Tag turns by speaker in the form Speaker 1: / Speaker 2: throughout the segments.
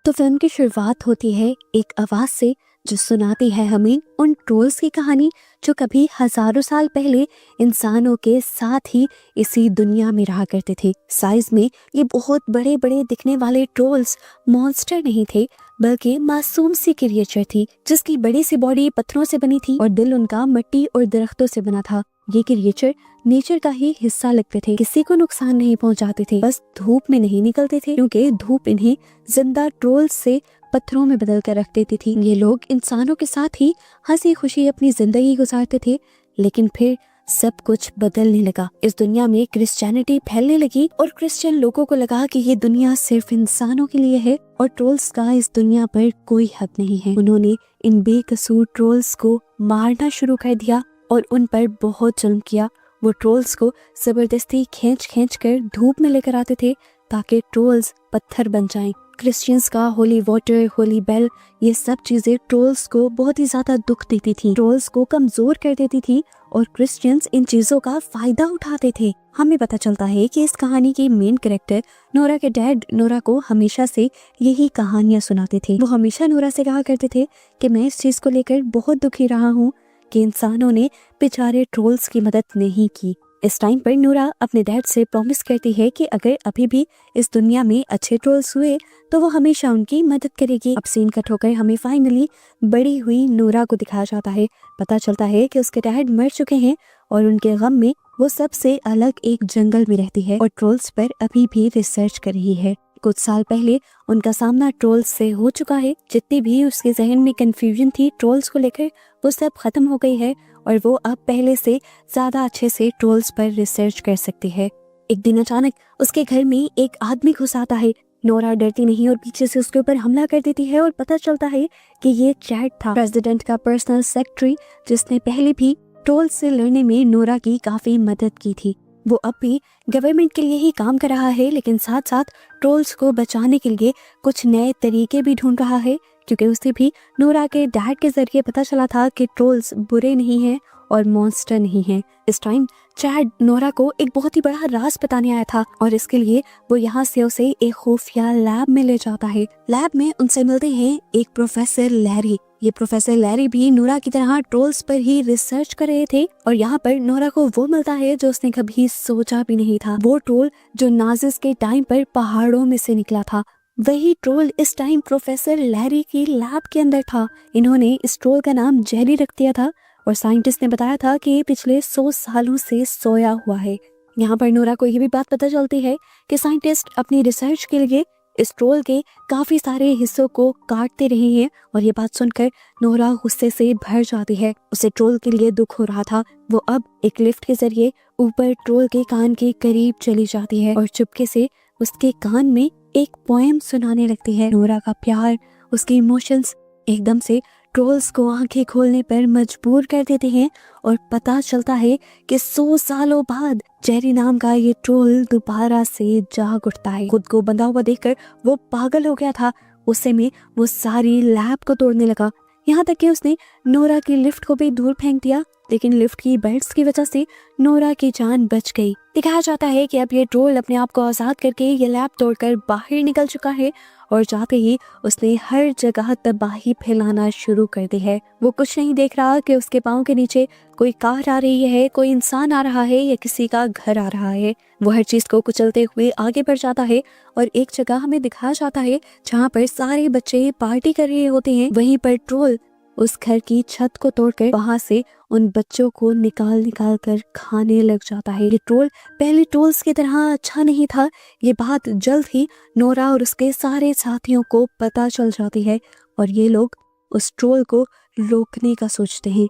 Speaker 1: तो फिल्म की शुरुआत होती है एक आवाज से जो सुनाती है हमें उन ट्रोल्स की कहानी जो कभी हजारों साल पहले इंसानों के साथ ही इसी दुनिया में रहा करते थे। साइज में ये बहुत बड़े बड़े दिखने वाले ट्रोल्स मॉन्स्टर नहीं थे, बल्कि मासूम सी क्रिएचर थी जिसकी बड़ी सी बॉडी पत्थरों से बनी थी और दिल उनका मिट्टी और दरख्तों से बना था। ये क्रिएचर नेचर का ही हिस्सा लगते थे, किसी को नुकसान नहीं पहुंचाते थे, बस धूप में नहीं निकलते थे क्योंकि धूप इन्हें जिंदा ट्रोल्स से पत्थरों में बदल कर रख देती थी। ये लोग इंसानों के साथ ही हंसी खुशी अपनी जिंदगी गुजारते थे, लेकिन फिर सब कुछ बदलने लगा। इस दुनिया में क्रिश्चियनिटी फैलने लगी और क्रिश्चियन लोगों को लगा कि ये दुनिया सिर्फ इंसानों के लिए है और ट्रोल्स का इस दुनिया पर कोई हक नहीं है। उन्होंने इन बेकसूर ट्रोल्स को मारना शुरू कर दिया और उन पर बहुत जुल्म किया। वो ट्रोल्स को जबरदस्ती खींच खींच कर धूप में लेकर आते थे ताकि ट्रोल्स पत्थर बन जाएं। क्रिश्चियंस का होली वाटर, होली बेल, ये सब चीजें ट्रोल्स को बहुत ही ज्यादा दुख देती थी, ट्रोल्स को कमजोर कर देती थी और क्रिश्चियंस इन चीजों का फायदा उठाते थे। हमें पता चलता है कि इस कहानी के मेन कैरेक्टर नोरा के डैड नोरा को हमेशा से यही कहानियां सुनाते थे। वो हमेशा नोरा से कहा करते थे कि मैं इस चीज को लेकर बहुत दुखी रहा हूँ कि इंसानों ने बेचारे ट्रोल्स की मदद नहीं की। इस टाइम पर नोरा अपने डैड से प्रॉमिस करती है कि अगर अभी भी इस दुनिया में अच्छे ट्रोल्स हुए तो वो हमेशा उनकी मदद करेगी। अब सीन कट होकर हमें फाइनली बड़ी हुई नोरा को दिखाया जाता है। पता चलता है कि उसके डैड मर चुके हैं और उनके गम में वो सबसे अलग एक जंगल में रहती है और ट्रोल्स पर अभी भी रिसर्च कर रही है। कुछ साल पहले उनका सामना ट्रोल्स से हो चुका है। जितनी भी उसके जहन में कंफ्यूजन थी ट्रोल्स को लेकर, वो सब खत्म हो गई है और वो अब पहले से ज्यादा अच्छे से ट्रोल्स पर रिसर्च कर सकती है। एक दिन अचानक उसके घर में एक आदमी घुस आता है। नोरा डरती नहीं और पीछे से उसके ऊपर हमला कर देती है और पता चलता है कि ये चैड था, प्रेसिडेंट का पर्सनल सेक्रेटरी, जिसने पहले भी ट्रोल्स से लड़ने में नोरा की काफी मदद की थी। वो अब भी गवर्नमेंट के लिए ही काम कर रहा है, लेकिन साथ साथ ट्रोल्स को बचाने के लिए कुछ नए तरीके भी ढूंढ रहा है, क्योंकि उसे भी नोरा के डैड के जरिए पता चला था कि ट्रोल्स बुरे नहीं हैं और मॉन्स्टर नहीं हैं। इस टाइम चैड नोरा को एक बहुत ही बड़ा राज बताने आया था और इसके लिए वो यहाँ से उसे एक खुफिया लैब में ले जाता है। लैब में उनसे मिलते हैं एक प्रोफेसर लैरी। ये प्रोफेसर लैरी भी नोरा की तरह ट्रोल्स पर ही रिसर्च कर रहे थे और यहाँ पर नोरा को वो मिलता है जो उसने कभी सोचा भी नहीं था। वो ट्रोल जो नाजिस के टाइम पर पहाड़ों में से निकला था, वही ट्रोल इस टाइम प्रोफेसर लैरी की लैब के अंदर था। इन्होंने इस ट्रोल का नाम जेरी रख दिया था और साइंटिस्ट ने बताया था कि ये पिछले 100 सालों से सोया हुआ है। यहाँ पर नोरा को ये भी बात पता चलती है कि साइंटिस्ट अपनी रिसर्च के लिए इस ट्रोल के काफी सारे हिस्सों को काटते रहे हैं और ये बात सुनकर नोरा गुस्से से भर जाती है। उसे ट्रोल के लिए दुख हो रहा था। वो अब एक लिफ्ट के जरिए ऊपर ट्रोल के कान के करीब चली जाती है और चुपके से उसके कान में एक पोएम सुनाने लगती है। नोरा का प्यार, उसके इमोशंस एकदम से ट्रोल्स को आंखें खोलने पर मजबूर कर देते हैं और पता चलता है कि 100 सालों बाद जेरी नाम का ये ट्रोल दोबारा से जाग उठता है। खुद को बंधा हुआ देखकर वो पागल हो गया था। गुस्से में वो सारी लैब को तोड़ने लगा, यहाँ तक कि उसने नोरा की लिफ्ट को भी दूर फेंक दिया, लेकिन लिफ्ट की बेल्ट्स की वजह से नोरा की जान बच गई। दिखाया जाता है कि अब ये ट्रोल अपने आप को आजाद करके ये लैब तोड़कर बाहर निकल चुका है और जाते ही उसने हर जगह तबाही फैलाना शुरू कर दी है। वो कुछ नहीं देख रहा कि उसके पाँव के नीचे कोई कार आ रही है, कोई इंसान आ रहा है या किसी का घर आ रहा है। वो हर चीज को कुचलते हुए आगे बढ़ जाता है और एक जगह हमें दिखाया जाता है जहाँ पर सारे बच्चे पार्टी कर रहे होते हैं। वहीं पर ट्रोल उस घर की छत को तोड़कर वहां से उन बच्चों को निकाल निकाल कर खाने लग जाता है। ये ट्रोल पहले ट्रोल्स की तरह अच्छा नहीं था। ये बात जल्द ही नोरा और उसके सारे साथियों को पता चल जाती है और ये लोग उस ट्रोल को रोकने का सोचते हैं।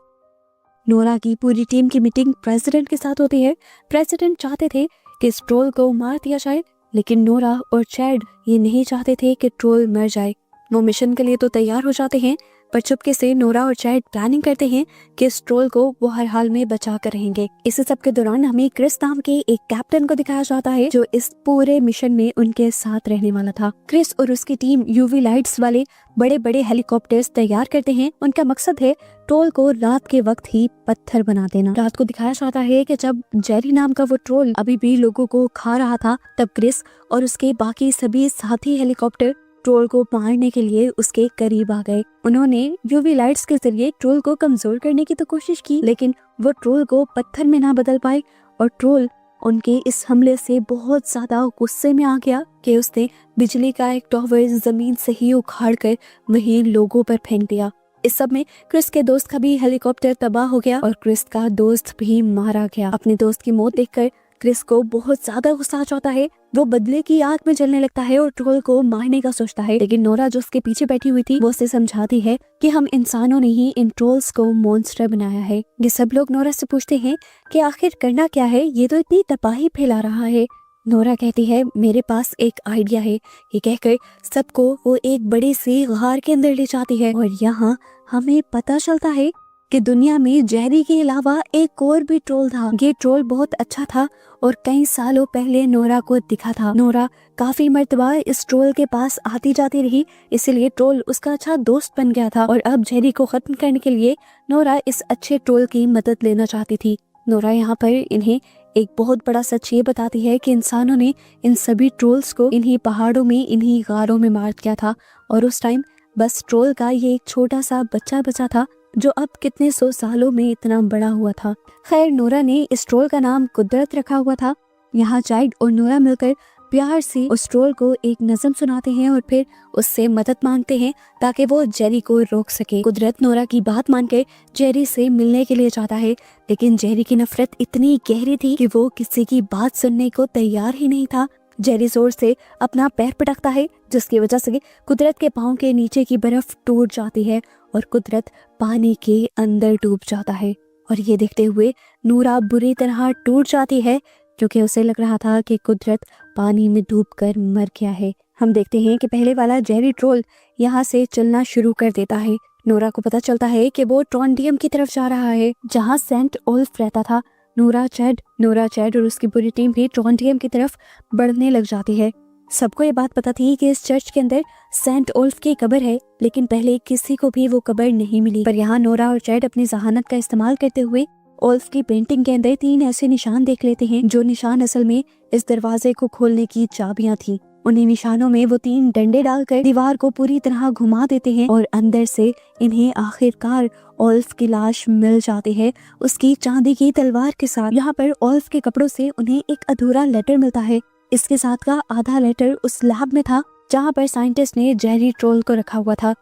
Speaker 1: नोरा की पूरी टीम की मीटिंग प्रेसिडेंट के साथ होती है। प्रेसिडेंट चाहते थे कि इस ट्रोल को मार दिया जाए, लेकिन नोरा और चैड ये नहीं चाहते थे कि ट्रोल मर जाए। वो मिशन के लिए तो तैयार हो जाते हैं, पर चुपके से नोरा और चैड प्लानिंग करते हैं कि इस ट्रोल को वो हर हाल में बचा कर रहेंगे। इस सब के दौरान हमें क्रिस नाम के एक कैप्टन को दिखाया जाता है जो इस पूरे मिशन में उनके साथ रहने वाला था। क्रिस और उसकी टीम यूवी लाइट्स वाले बड़े बड़े हेलीकॉप्टर्स तैयार करते हैं। उनका मकसद है ट्रोल को रात के वक्त ही पत्थर बना देना। रात को दिखाया जाता है कि जब जेरी नाम का वो ट्रोल अभी भी लोगों को खा रहा था, तब क्रिस और उसके बाकी सभी साथी हेलीकॉप्टर ट्रोल को मारने के लिए उसके करीब आ गए। उन्होंने यूवी लाइट्स के जरिए ट्रोल को कमजोर करने की तो कोशिश की, लेकिन वो ट्रोल को पत्थर में ना बदल पाए और ट्रोल उनके इस हमले से बहुत ज्यादा गुस्से में आ गया कि उसने बिजली का एक टॉवर जमीन से ही उखाड़ कर वहीं लोगों पर फेंक दिया। इस सब में क्रिस के दोस्त का भी हेलीकॉप्टर तबाह हो गया और क्रिस का दोस्त भी मारा गया। अपने दोस्त की मौत देखकर क्रिस को बहुत ज्यादा गुस्सा आ जाता है। वो बदले की आग में जलने लगता है और ट्रोल को मारने का सोचता है, लेकिन नोरा जो उसके पीछे बैठी हुई थी वो उसे समझाती है कि हम इंसानों ने ही इन ट्रोल्स को मॉन्स्टर बनाया है। ये सब लोग नोरा से पूछते हैं कि आखिर करना क्या है, ये तो इतनी तबाही फैला रहा है। नोरा कहती है मेरे पास एक आइडिया है। ये कहकर सबको वो एक बड़ी सी गार के अंदर ले जाती है और यहाँ हमें पता चलता है कि दुनिया में जेरी के अलावा एक और भी ट्रोल था। ये ट्रोल बहुत अच्छा था और कई सालों पहले नोरा को दिखा था। नोरा काफी मर्तबा इस ट्रोल के पास आती जाती रही, इसलिए ट्रोल उसका अच्छा दोस्त बन गया था और अब जेरी को खत्म करने के लिए नोरा इस अच्छे ट्रोल की मदद लेना चाहती थी। नोरा यहाँ पर इन्हें एक बहुत बड़ा सच ये बताती है कि इंसानों ने इन सभी ट्रोल्स को इन्हीं पहाड़ों में, इन्हीं गारों में मार दिया था और उस टाइम बस ट्रोल का ये एक छोटा सा बच्चा बचा था जो अब कितने 100 सालों में इतना बड़ा हुआ था। खैर नोरा ने इस ट्रोल का नाम कुदरत रखा हुआ था। यहाँ चाइल्ड और नोरा मिलकर प्यार से उस ट्रोल को एक नज़म सुनाते हैं और फिर उससे मदद मांगते हैं ताकि वो जेरी को रोक सके। कुदरत नोरा की बात मानकर जेरी से मिलने के लिए चाहता है, लेकिन जेरी की नफरत इतनी गहरी थी कि वो किसी की बात सुनने को तैयार ही नहीं था। जेरी जोर से अपना पैर पटकता है जिसकी वजह से कुदरत के पाँव के नीचे की बर्फ टूट जाती है और कुदरत पानी के अंदर डूब जाता है। और ये देखते हुए नोरा बुरी तरह टूट जाती है क्योंकि उसे लग रहा था कि कुदरत पानी में डूबकर मर गया है। हम देखते हैं कि पहले वाला जेरी ट्रोल यहाँ से चलना शुरू कर देता है। नोरा को पता चलता है कि वो ट्रॉन्डियम की तरफ जा रहा है जहाँ सेंट ओल्फ रहता था। नोरा चैड और उसकी पूरी टीम भी ट्रॉन्डियम की तरफ बढ़ने लग जाती है। सबको ये बात पता थी कि इस चर्च के अंदर सेंट ओल्फ की कब्र है, लेकिन पहले किसी को भी वो कब्र नहीं मिली। पर यहाँ नोरा और चैड अपनी जहानत का इस्तेमाल करते हुए ओल्फ की पेंटिंग के अंदर 3 ऐसे निशान देख लेते हैं जो निशान असल में इस दरवाजे को खोलने की चाबियां थी। उन्हीं निशानों में वो 3 डंडे डालकर दीवार को पूरी तरह घुमा देते हैं और अंदर से इन्हें आखिरकार ओल्फ की लाश मिल जाती है उसकी चांदी की तलवार के साथ। यहाँ पर ओल्फ के कपड़ों से उन्हें एक अधूरा लेटर मिलता है। इसके साथ का आधा लेटर उस लैब में था जहाँ पर साइंटिस्ट ने जेरी ट्रोल को रखा हुआ था।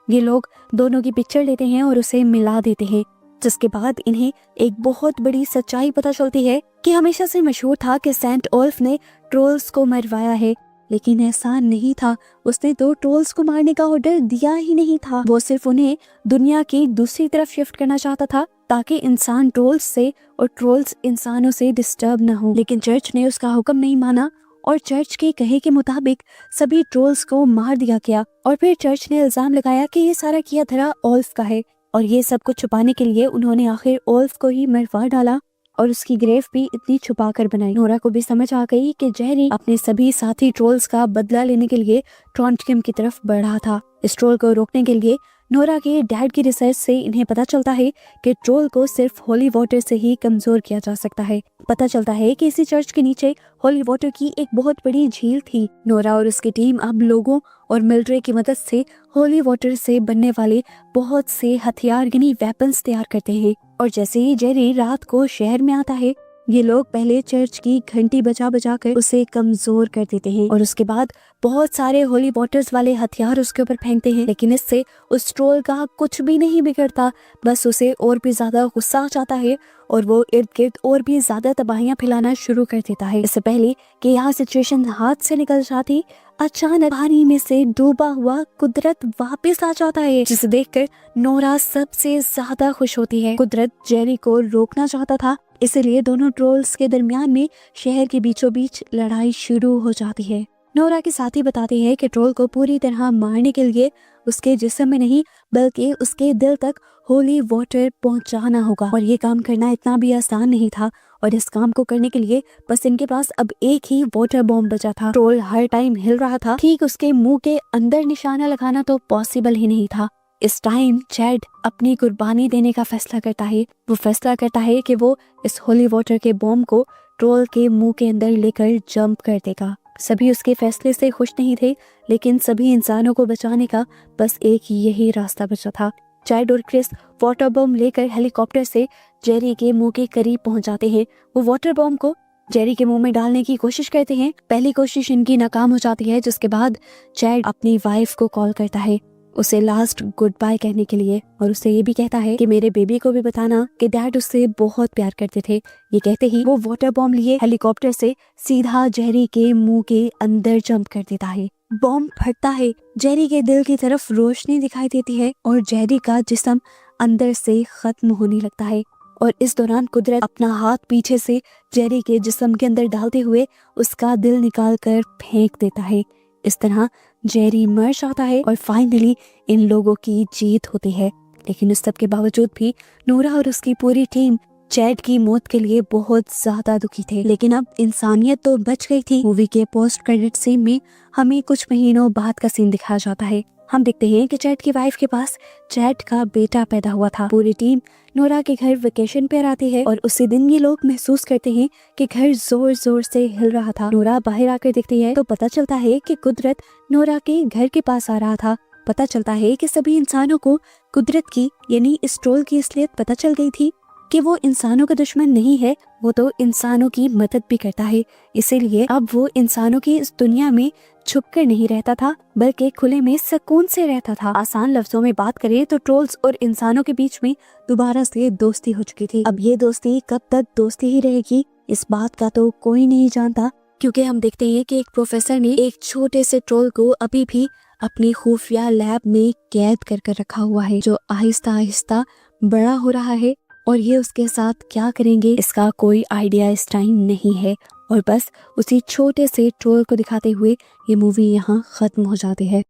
Speaker 1: ये लोग दोनों की पिक्चर लेते हैं और उसे मिला देते हैं, जिसके बाद इन्हें एक बहुत बड़ी सच्चाई पता चलती है कि हमेशा से मशहूर था कि सेंट ओल्फ ने ट्रोल्स को मरवाया है, लेकिन ऐसा नहीं था। उसने तो ट्रोल्स को मारने का ऑर्डर दिया ही नहीं था। वो सिर्फ उन्हें दुनिया की दूसरी तरफ शिफ्ट करना चाहता था ताकि इंसान ट्रोल्स से और ट्रोल्स इंसानों से डिस्टर्ब न हो। लेकिन चर्च ने उसका हुक्म नहीं माना और चर्च के कहे के मुताबिक सभी ट्रोल्स को मार दिया गया। और फिर चर्च ने इल्जाम लगाया कि ये सारा किया धरा ओल्फ का है और ये सब कुछ छुपाने के लिए उन्होंने आखिर ओल्फ को ही मरवा डाला और उसकी ग्रेव भी इतनी छुपा कर बनाई। नोरा को भी समझ आ गई कि जेरी अपने सभी साथी ट्रोल्स का बदला लेने के लिए ट्रॉन्टियम की तरफ बढ़ा था। इस ट्रोल को रोकने के लिए नोरा के डैड की रिसर्च से इन्हें पता चलता है कि ट्रोल को सिर्फ होली वाटर से ही कमजोर किया जा सकता है। पता चलता है कि इसी चर्च के नीचे होली वाटर की एक बहुत बड़ी झील थी। नोरा और उसकी टीम अब लोगों और मिलिट्री की मदद से होली वाटर से बनने वाले बहुत से हथियार यानी वेपन्स तैयार करते हैं। और जैसे ही जेरी रात को शहर में आता है, ये लोग पहले चर्च की घंटी बजा बजा कर उसे कमजोर कर देते हैं और उसके बाद बहुत सारे होली वाटर्स वाले हथियार उसके ऊपर फेंकते हैं। लेकिन इससे उस ट्रोल का कुछ भी नहीं बिगड़ता, बस उसे और भी ज्यादा गुस्सा आ जाता है और वो इर्द गिर्द और भी ज्यादा तबाहियां फैलाना शुरू कर देता है। इससे पहले कि यहाँ सिचुएशन हाथ से निकल जाती, अचानक पानी में से डूबा हुआ कुदरत वापस आ जाता है, जिसे देखकर नोरा सबसे ज्यादा खुश होती है। कुदरत जेरी को रोकना चाहता था, इसलिए दोनों ट्रोल्स के दरमियान में शहर के बीचों बीच लड़ाई शुरू हो जाती है। नोरा के साथी बताते हैं कि ट्रोल को पूरी तरह मारने के लिए उसके जिस्म में नहीं बल्कि उसके दिल तक होली वाटर पहुंचाना होगा और ये काम करना इतना भी आसान नहीं था। और इस काम को करने के लिए बस इनके पास अब एक ही वाटर बॉम्ब बचा था। ट्रोल हर टाइम हिल रहा था, ठीक उसके मुंह के अंदर निशाना लगाना तो पॉसिबल ही नहीं था। इस टाइम चैड अपनी कुर्बानी देने का फैसला करता है। वो फैसला करता है कि वो इस होली वाटर के बॉम्ब को ट्रोल के मुंह के अंदर लेकर जंप कर देगा। सभी उसके फैसले से खुश नहीं थे, लेकिन सभी इंसानों को बचाने का बस एक यही रास्ता बचा था। चैड और क्रिस वाटर बॉम्ब लेकर हेलीकॉप्टर से जेरी के मुंह के करीब पहुंच जाते हैं। वो वाटर बॉम्ब को जेरी के मुंह में डालने की कोशिश करते हैं। पहली कोशिश इनकी नाकाम हो जाती है, जिसके बाद चैड अपनी वाइफ को कॉल करता है उसे लास्ट गुड बाय कहने के लिए, और उसे ये भी कहता है कि मेरे बेबी को भी बताना कि डैड उससे बहुत प्यार करते थे। ये कहते ही वो वाटर बॉम्ब लिए हेलीकॉप्टर से सीधा जेरी के मुंह के अंदर जंप कर देता है। बॉम्ब फटता है, जेरी के दिल की तरफ रोशनी दिखाई देती है और जेरी का जिस्म अंदर से खत्म होने लगता है। और इस दौरान कुदरत अपना हाथ पीछे से जेरी के जिस्म के अंदर डालते हुए उसका दिल निकाल कर फेंक देता है। इस तरह जेरी मर जाता है और फाइनली इन लोगों की जीत होती है। लेकिन इस सब के बावजूद भी नोरा और उसकी पूरी टीम चैड की मौत के लिए बहुत ज्यादा दुखी थे। लेकिन अब इंसानियत तो बच गई थी। मूवी के पोस्ट क्रेडिट सीन में हमें कुछ महीनों बाद का सीन दिखाया जाता है। हम देखते हैं कि चैड की वाइफ के पास चैड का बेटा पैदा हुआ था। पूरी टीम नोरा के घर वेकेशन पर आती है और उसी दिन ये लोग महसूस करते हैं कि घर जोर जोर से हिल रहा था। नोरा बाहर आकर देखती है तो पता चलता है कि कुदरत नोरा के घर के पास आ रहा था। पता चलता है कि सभी इंसानों को कुदरत की यानी इस ट्रोल की असलियत पता चल गई थी कि वो इंसानों का दुश्मन नहीं है, वो तो इंसानों की मदद भी करता है। इसीलिए अब वो इंसानों की इस दुनिया में छुपकर नहीं रहता था, बल्कि खुले में सुकून से रहता था। आसान लफ्जों में बात करें तो ट्रोल्स और इंसानों के बीच में दोबारा से दोस्ती हो चुकी थी। अब ये दोस्ती कब तक दोस्ती ही रहेगी, इस बात का तो कोई नहीं जानता, क्योंकि हम देखते हैं कि एक प्रोफेसर ने एक छोटे से ट्रोल को अभी भी अपनी खुफिया लैब में कैद कर रखा हुआ है, जो आहिस्ता आहिस्ता बड़ा हो रहा है। और ये उसके साथ क्या करेंगे इसका कोई आइडिया इस टाइम नहीं है। और बस उसी छोटे से ट्रोल को दिखाते हुए ये मूवी यहाँ खत्म हो जाती है।